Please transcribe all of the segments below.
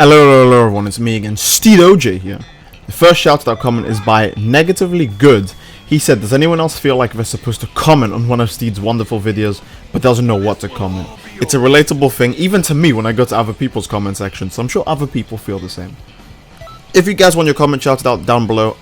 Hello everyone, it's me again, Steedoj here. The first shout-out comment is by Negatively Good. He said, does anyone else feel like they're supposed to comment on one of Steed's wonderful videos, but doesn't know what to comment? It's a relatable thing, even to me when I go to other people's comment sections, so I'm sure other people feel the same. If you guys want your comment shouted out down below,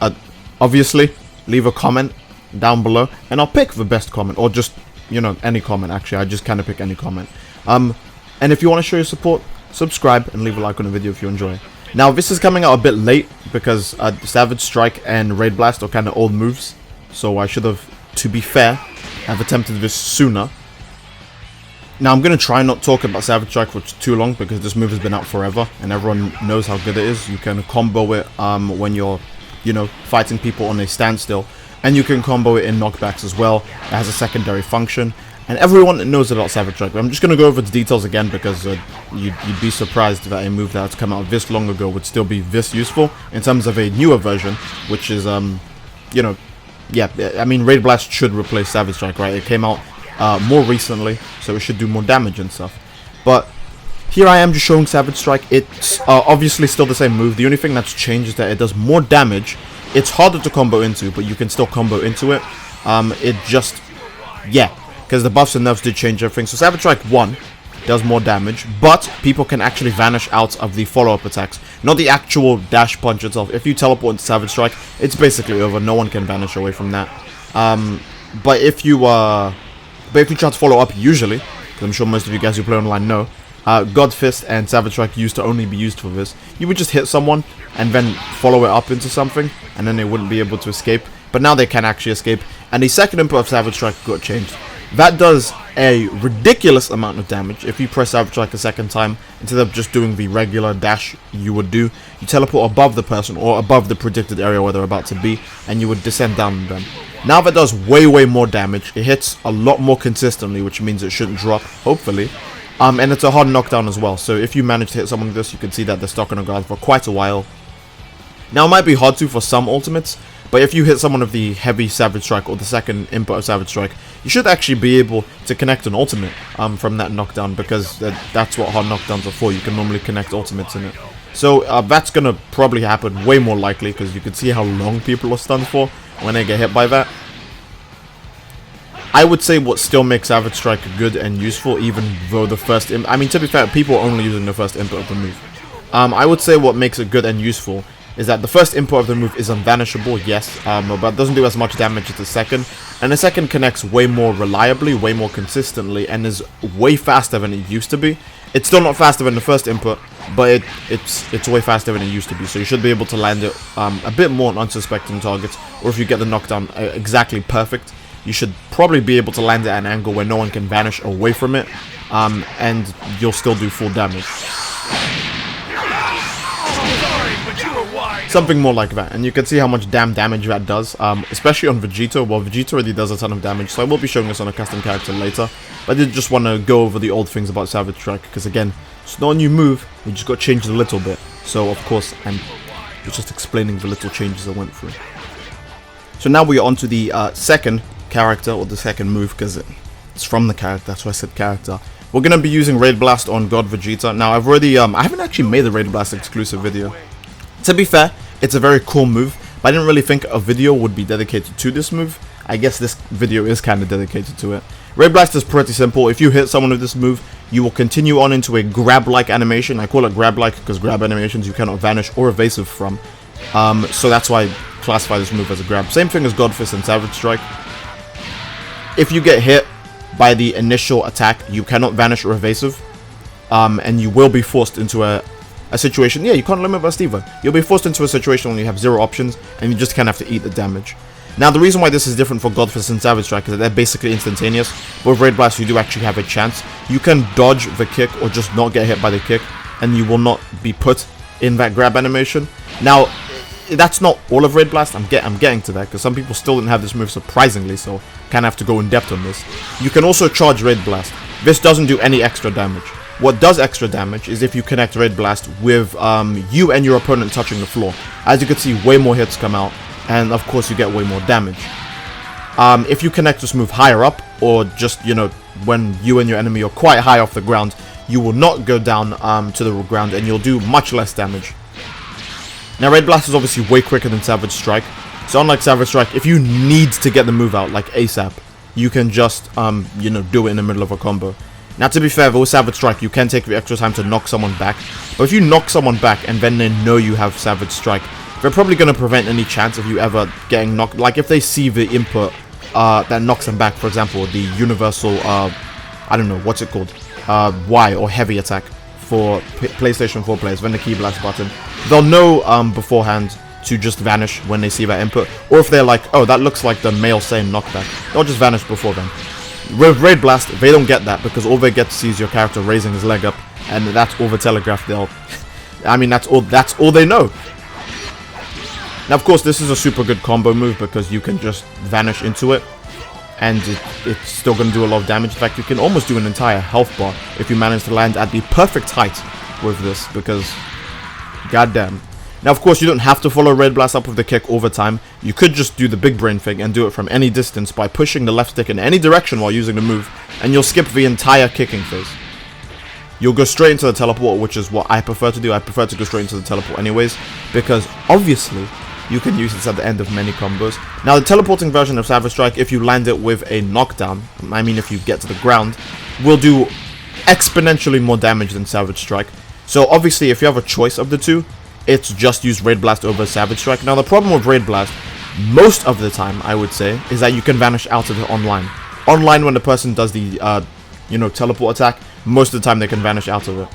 obviously, leave a comment down below, and I'll pick the best comment, or just, you know, any comment actually. I just kind of pick any comment. And if you want to show your support, subscribe and leave a like on the video if you enjoy. Now this is coming out a bit late because Savage Strike and Raid Blast are kind of old moves, so I should have, to be fair, have attempted this sooner. Now I'm going to try not to talk about Savage Strike for too long because this move has been out forever and everyone knows how good it is. You can combo it when you're, you know, fighting people on a standstill, and you can combo it in knockbacks as well. It has a secondary function. And everyone knows about Savage Strike. I'm just going to go over the details again because you'd be surprised that a move that's come out this long ago would still be this useful in terms of a newer version, which is, you know, yeah, I mean, Raid Blast should replace Savage Strike, right? It came out more recently, so it should do more damage and stuff. But here I am just showing Savage Strike. It's obviously still the same move. The only thing that's changed is that it does more damage. It's harder to combo into, but you can still combo into it. It just, yeah. Because the buffs and nerfs did change everything. So Savage Strike 1 does more damage, but people can actually vanish out of the follow-up attacks. Not the actual dash punch itself. If you teleport into Savage Strike, it's basically over. No one can vanish away from that. But if you try to follow up, usually, because I'm sure most of you guys who play online know, God Fist and Savage Strike used to only be used for this. You would just hit someone and then follow it up into something, and then they wouldn't be able to escape. But now they can actually escape, and the second input of Savage Strike got changed. That does a ridiculous amount of damage. If you press Savage Strike a second time, instead of just doing the regular dash you would do, you teleport above the person or above the predicted area where they're about to be, and you would descend down on them. Now that does way more damage. It hits a lot more consistently, which means it shouldn't drop, hopefully. And it's a hard knockdown as well, so if you manage to hit someone with this, you can see that they're stuck on a guard for quite a while. Now it might be hard to for some ultimates, but if you hit someone with the heavy Savage Strike or the second input of Savage Strike, you should actually be able to connect an ultimate from that knockdown, because that's what hard knockdowns are for. You can normally connect ultimates in it. So that's going to probably happen way more likely, because you can see how long people are stunned for when they get hit by that. I would say what still makes Savage Strike good and useful, even though the first I mean, to be fair, people are only using the first input of the move. I would say what makes it good and useful is that the first input of the move is unvanishable, yes, but doesn't do as much damage as the second. And the second connects way more reliably, way more consistently, and is way faster than it used to be. It's still not faster than the first input, but it's way faster than it used to be. So you should be able to land it a bit more on unsuspecting targets, or if you get the knockdown exactly perfect, you should probably be able to land it at an angle where no one can vanish away from it, and you'll still do full damage. Something more like that, and you can see how much damn damage that does, especially on Vegito. Well, Vegito already does a ton of damage, so I will be showing this on a custom character later. But I did just want to go over the old things about Savage Strike, because again, it's not a new move, it just got changed a little bit. So of course, I'm just explaining the little changes I went through. So now we are on to the second character, or the second move, because it's from the character, that's why I said character. We're going to be using Raid Blast on God Vegeta. Now I've already, I haven't actually made the Raid Blast exclusive video. To be fair, it's a very cool move, but I didn't really think a video would be dedicated to this move. I guess this video is kind of dedicated to it. Raid Blast is pretty simple. If you hit someone with this move, you will continue on into a grab-like animation. I call it grab-like because grab animations you cannot vanish or evasive from. So that's why I classify this move as a grab. Same thing as God Fist and Savage Strike. If you get hit by the initial attack, you cannot vanish or evasive, and you will be forced into a situation. Yeah, you can't limit burst either. You'll be forced into a situation when you have 0 options, and you just kind of have to eat the damage. Now, the reason why this is different for God Fist and Savage Strike is that they're basically instantaneous. But with Raid Blast, you do actually have a chance. You can dodge the kick or just not get hit by the kick, and you will not be put in that grab animation. Now, that's not all of Raid Blast. I'm getting to that, because some people still didn't have this move, surprisingly, so kind of have to go in depth on this. You can also charge Raid Blast. This doesn't do any extra damage. What does extra damage is if you connect Raid Blast with you and your opponent touching the floor. As you can see, way more hits come out, and of course you get way more damage. If you connect this move higher up, or just, you know, when you and your enemy are quite high off the ground, you will not go down to the ground, and you'll do much less damage. Now, Red Blast is obviously way quicker than Savage Strike. So unlike Savage Strike, if you need to get the move out, like ASAP, you can just, you know, do it in the middle of a combo. Now, to be fair, with Savage Strike, you can take the extra time to knock someone back. But if you knock someone back and then they know you have Savage Strike, they're probably going to prevent any chance of you ever getting knocked. Like, if they see the input that knocks them back, for example, the universal, I don't know, what's it called? Y or heavy attack for PlayStation 4 players, then the key blast button. They'll know beforehand to just vanish when they see that input. Or if they're like, oh, that looks like the male Saiyan knockback, they'll just vanish before then. With Raid Blast, they don't get that, because all they get to see is your character raising his leg up, and that's all the telegraph they'll... I mean, that's all they know. Now, of course, this is a super good combo move, because you can just vanish into it, and it's still going to do a lot of damage. In fact, you can almost do an entire health bar if you manage to land at the perfect height with this, because goddamn. Now, of course, you don't have to follow Red Blast up with the kick all the time. You could just do the big brain thing and do it from any distance by pushing the left stick in any direction while using the move, and you'll skip the entire kicking phase. You'll go straight into the teleport, which is what I prefer to do. I prefer to go straight into the teleport anyways, because obviously you can use this at the end of many combos. Now, the teleporting version of Savage Strike, if you land it with a knockdown, I mean if you get to the ground, will do exponentially more damage than Savage Strike. So obviously, if you have a choice of the two, it's just use Raid Blast over Savage Strike. Now, the problem with Raid Blast, most of the time, I would say, is that you can vanish out of it online. Online, when the person does the, you know, teleport attack, most of the time they can vanish out of it.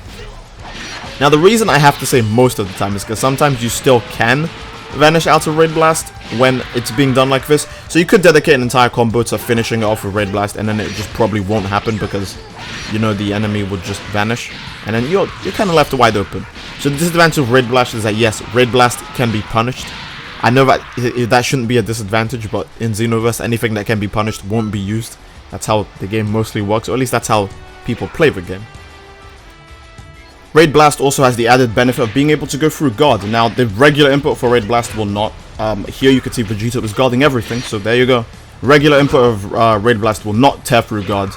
Now, the reason I have to say most of the time is because sometimes you still can vanish out of Raid Blast when it's being done like this. So you could dedicate an entire combo to finishing it off with Raid Blast, and then it just probably won't happen because, you know, the enemy would just vanish, and then you're kind of left wide open. So the disadvantage of Raid Blast is that, yes, Raid Blast can be punished. I know that that shouldn't be a disadvantage, but in Xenoverse, anything that can be punished won't be used. That's how the game mostly works, or at least that's how people play the game. Raid Blast also has the added benefit of being able to go through guard. Now, the regular input for Raid Blast will not. Here you can see Vegito is guarding everything, so there you go. Regular input of Raid Blast will not tear through guard.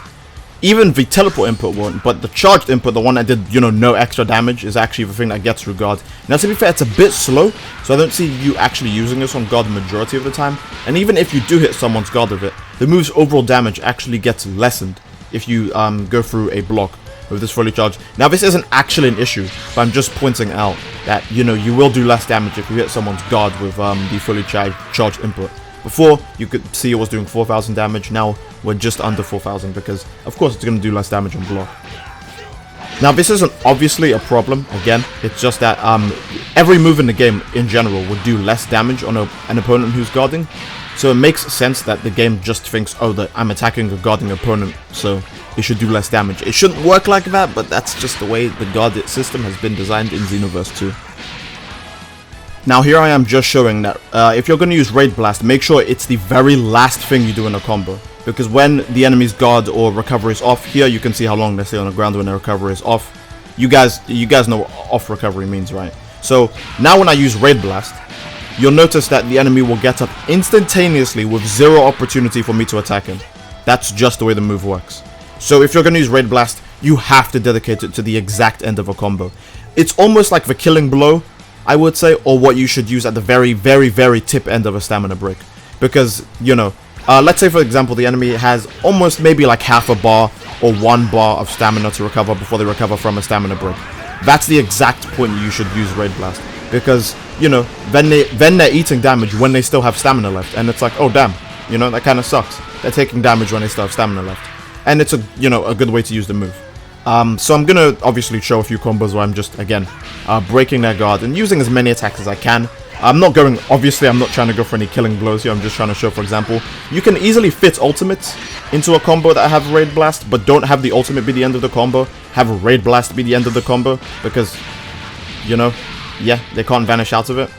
Even the teleport input won't, but the charged input, the one that did, you know, no extra damage, is actually the thing that gets through guard. Now, to be fair, it's a bit slow, so I don't see you actually using this on guard the majority of the time. And even if you do hit someone's guard with it, the move's overall damage actually gets lessened if you go through a block with this fully charged. Now, this isn't actually an issue, but I'm just pointing out that, you know, you will do less damage if you hit someone's guard with the fully charged input. Before, you could see it was doing 4,000 damage. Now, we're just under 4,000 because, of course, it's going to do less damage on block. Now, this isn't obviously a problem. Again, it's just that every move in the game, in general, would do less damage on an opponent who's guarding. So it makes sense that the game just thinks, oh, that I'm attacking a guarding opponent, so it should do less damage. It shouldn't work like that, but that's just the way the guard system has been designed in Xenoverse 2. Now, here I am just showing that if you're going to use Raid Blast, make sure it's the very last thing you do in a combo. Because when the enemy's guard or recovery is off, here you can see how long they stay on the ground when their recovery is off. You guys know what off recovery means, right? So, now when I use Raid Blast, you'll notice that the enemy will get up instantaneously with zero opportunity for me to attack him. That's just the way the move works. So if you're going to use Raid Blast, you have to dedicate it to the exact end of a combo. It's almost like the killing blow, I would say, or what you should use at the very, very, very tip end of a stamina break. Because, you know, let's say, for example, the enemy has almost maybe like half a bar or 1 bar of stamina to recover before they recover from a stamina break. That's the exact point you should use Raid Blast. Because, you know, then they're eating damage when they still have stamina left. And it's like, oh, damn, you know, that kind of sucks. They're taking damage when they still have stamina left. And it's a good way to use the move. So I'm gonna obviously show a few combos where I'm just, again, breaking their guard and using as many attacks as I can. Obviously I'm not trying to go for any killing blows here. I'm just trying to show, for example, you can easily fit ultimates into a combo that have Raid Blast, but don't have the ultimate be the end of the combo. Have a Raid Blast be the end of the combo, because, you know, yeah, they can't vanish out of it.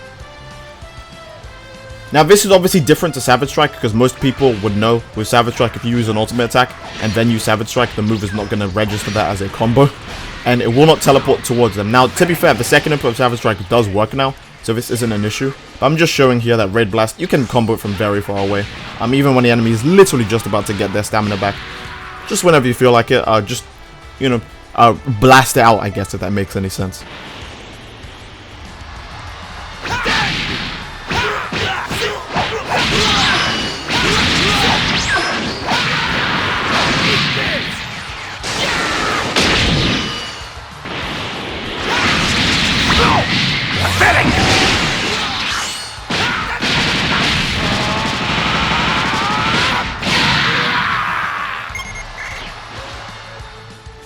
Now, this is obviously different to Savage Strike, because most people would know with Savage Strike, if you use an ultimate attack and then use Savage Strike, the move is not going to register that as a combo, and it will not teleport towards them. Now, to be fair, the second input of Savage Strike does work now, so this isn't an issue. But I'm just showing here that Raid Blast, you can combo it from very far away. Even when the enemy is literally just about to get their stamina back. Just whenever you feel like it, just, you know, blast it out, I guess, if that makes any sense.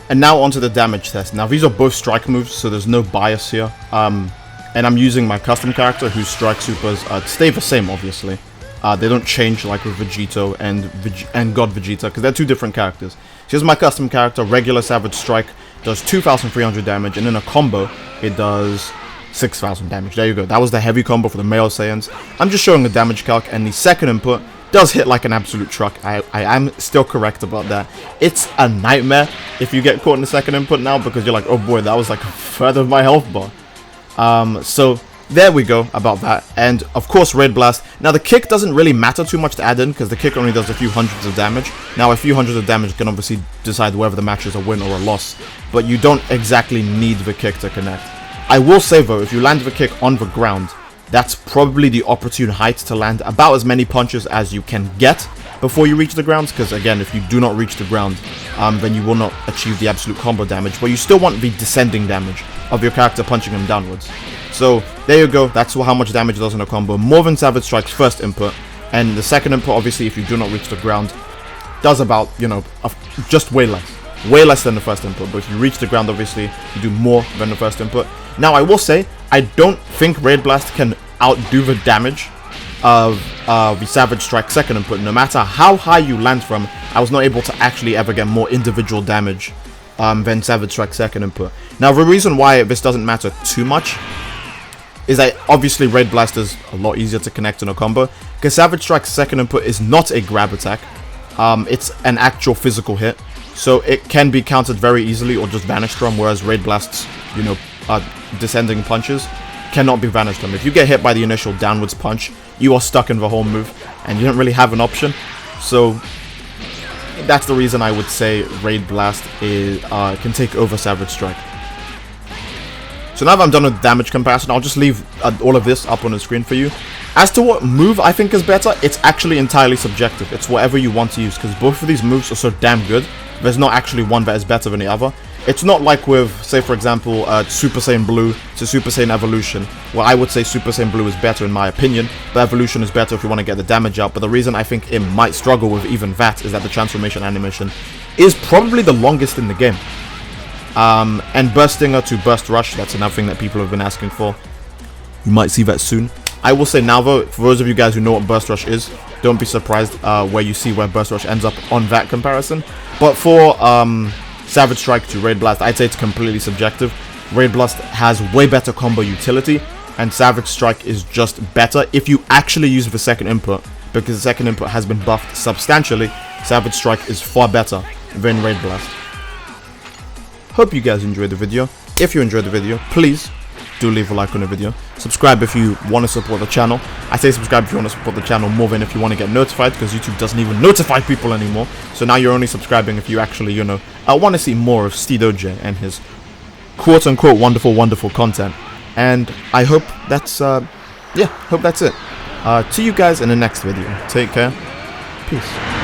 And now onto the damage test. Now these are both strike moves, so there's no bias here. And I'm using my custom character whose strike supers stay the same, obviously. They don't change like with Vegito and God Vegeta, because they're two different characters. So here's my custom character. Regular Savage Strike does 2,300 damage, and in a combo, it does 6,000 damage. There you go. That was the heavy combo for the male Saiyans. I'm just showing the damage calc, and the second input does hit like an absolute truck. I am still correct about that. It's a nightmare if you get caught in the second input now, because you're like, oh boy, that was like a third of my health bar. So there we go about that. And of course, Raid Blast. Now the kick doesn't really matter too much to add in, because the kick only does a few hundreds of damage. Now a few hundreds of damage can obviously decide whether the match is a win or a loss, but you don't exactly need the kick to connect. I will say though, if you land the kick on the ground, that's probably the opportune height to land about as many punches as you can get before you reach the ground, because again, if you do not reach the ground, then you will not achieve the absolute combo damage, but you still want the descending damage of your character punching him downwards. So there you go, that's how much damage it does in a combo. More than Savage Strike's first input, and the second input, obviously, if you do not reach the ground, does about, you know, just way less than the first input. But if you reach the ground, obviously, you do more than the first input. Now, I will say, I don't think Raid Blast can outdo the damage of the Savage Strike second input. No matter how high you land from, I was not able to actually ever get more individual damage than Savage Strike second input. Now, the reason why this doesn't matter too much is that obviously Raid Blast is a lot easier to connect in a combo, because Savage Strike's second input is not a grab attack. It's an actual physical hit, so it can be countered very easily or just vanished from, whereas Raid Blast's, you know, descending punches cannot be vanished from. If you get hit by the initial downwards punch, you are stuck in the whole move, and you don't really have an option. So that's the reason I would say Raid Blast is can take over Savage Strike. So now that I'm done with damage comparison, I'll just leave all of this up on the screen for you. As to what move I think is better, it's actually entirely subjective. It's whatever you want to use, because both of these moves are so damn good. There's not actually one that is better than the other. It's not like with, say for example, Super Saiyan Blue to Super Saiyan Evolution, where I would say Super Saiyan Blue is better in my opinion, but Evolution is better if you want to get the damage out. But the reason I think it might struggle with even that is that the transformation animation is probably the longest in the game. And Burst Stinger to Burst Rush, that's another thing that people have been asking for. You might see that soon. I will say now though, for those of you guys who know what Burst Rush is, don't be surprised where you see where Burst Rush ends up on that comparison. But for Savage Strike to Raid Blast, I'd say it's completely subjective. Raid Blast has way better combo utility, and Savage Strike is just better if you actually use the second input, because the second input has been buffed substantially. Savage Strike is far better than Raid Blast. Hope you guys enjoyed the video. If you enjoyed the video, please do leave a like on the video. Subscribe if you want to support the channel. I say subscribe if you want to support the channel more than if you want to get notified, because YouTube doesn't even notify people anymore. So now you're only subscribing if you actually, you know, want to see more of Steedoj and his quote-unquote wonderful content. And I hope that's, hope that's it. See you guys in the next video. Take care. Peace.